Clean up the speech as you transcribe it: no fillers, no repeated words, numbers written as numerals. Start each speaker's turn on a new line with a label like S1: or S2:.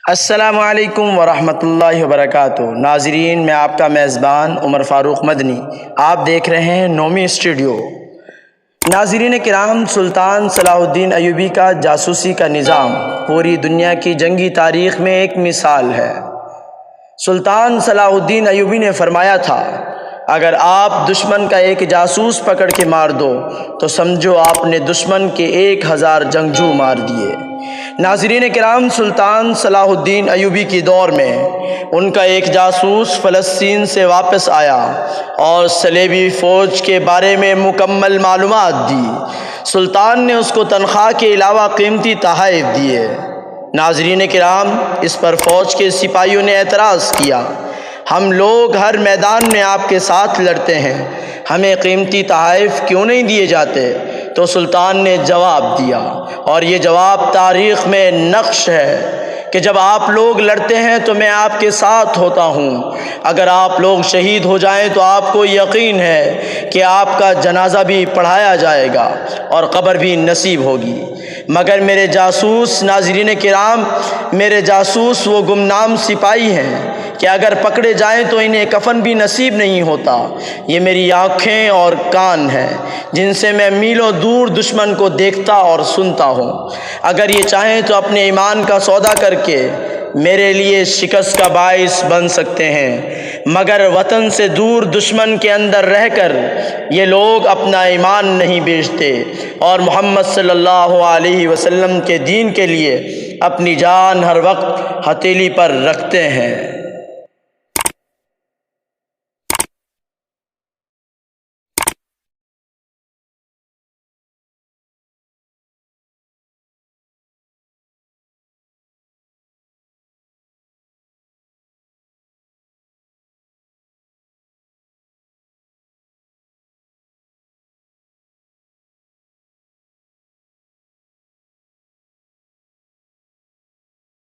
S1: السلام علیکم ورحمۃ اللہ وبرکاتہ۔ ناظرین، میں آپ کا میزبان عمر فاروق مدنی، آپ دیکھ رہے ہیں نومی اسٹوڈیو۔ ناظرین کرام، سلطان صلاح الدین ایوبی کا جاسوسی کا نظام پوری دنیا کی جنگی تاریخ میں ایک مثال ہے۔ سلطان صلاح الدین ایوبی نے فرمایا تھا، اگر آپ دشمن کا ایک جاسوس پکڑ کے مار دو تو سمجھو آپ نے دشمن کے 1000 جنگجو مار دیے۔ ناظرین کرام، سلطان صلاح الدین ایوبی کی دور میں ان کا ایک جاسوس فلسطین سے واپس آیا اور صلیبی فوج کے بارے میں مکمل معلومات دی۔ سلطان نے اس کو تنخواہ کے علاوہ قیمتی تحائف دیے۔ ناظرین کرام، اس پر فوج کے سپاہیوں نے اعتراض کیا، ہم لوگ ہر میدان میں آپ کے ساتھ لڑتے ہیں، ہمیں قیمتی تحائف کیوں نہیں دیے جاتے؟ تو سلطان نے جواب دیا، اور یہ جواب تاریخ میں نقش ہے کہ جب آپ لوگ لڑتے ہیں تو میں آپ کے ساتھ ہوتا ہوں، اگر آپ لوگ شہید ہو جائیں تو آپ کو یقین ہے کہ آپ کا جنازہ بھی پڑھایا جائے گا اور قبر بھی نصیب ہوگی۔ مگر میرے جاسوس، ناظرین کرام، میرے جاسوس وہ گمنام سپاہی ہیں کہ اگر پکڑے جائیں تو انہیں کفن بھی نصیب نہیں ہوتا۔ یہ میری آنکھیں اور کان ہیں جن سے میں میلوں دور دشمن کو دیکھتا اور سنتا ہوں۔ اگر یہ چاہیں تو اپنے ایمان کا سودا کر کے میرے لیے شکست کا باعث بن سکتے ہیں، مگر وطن سے دور دشمن کے اندر رہ کر یہ لوگ اپنا ایمان نہیں بیچتے اور محمد صلی اللہ علیہ وسلم کے دین کے لیے اپنی جان ہر وقت ہتھیلی پر رکھتے ہیں۔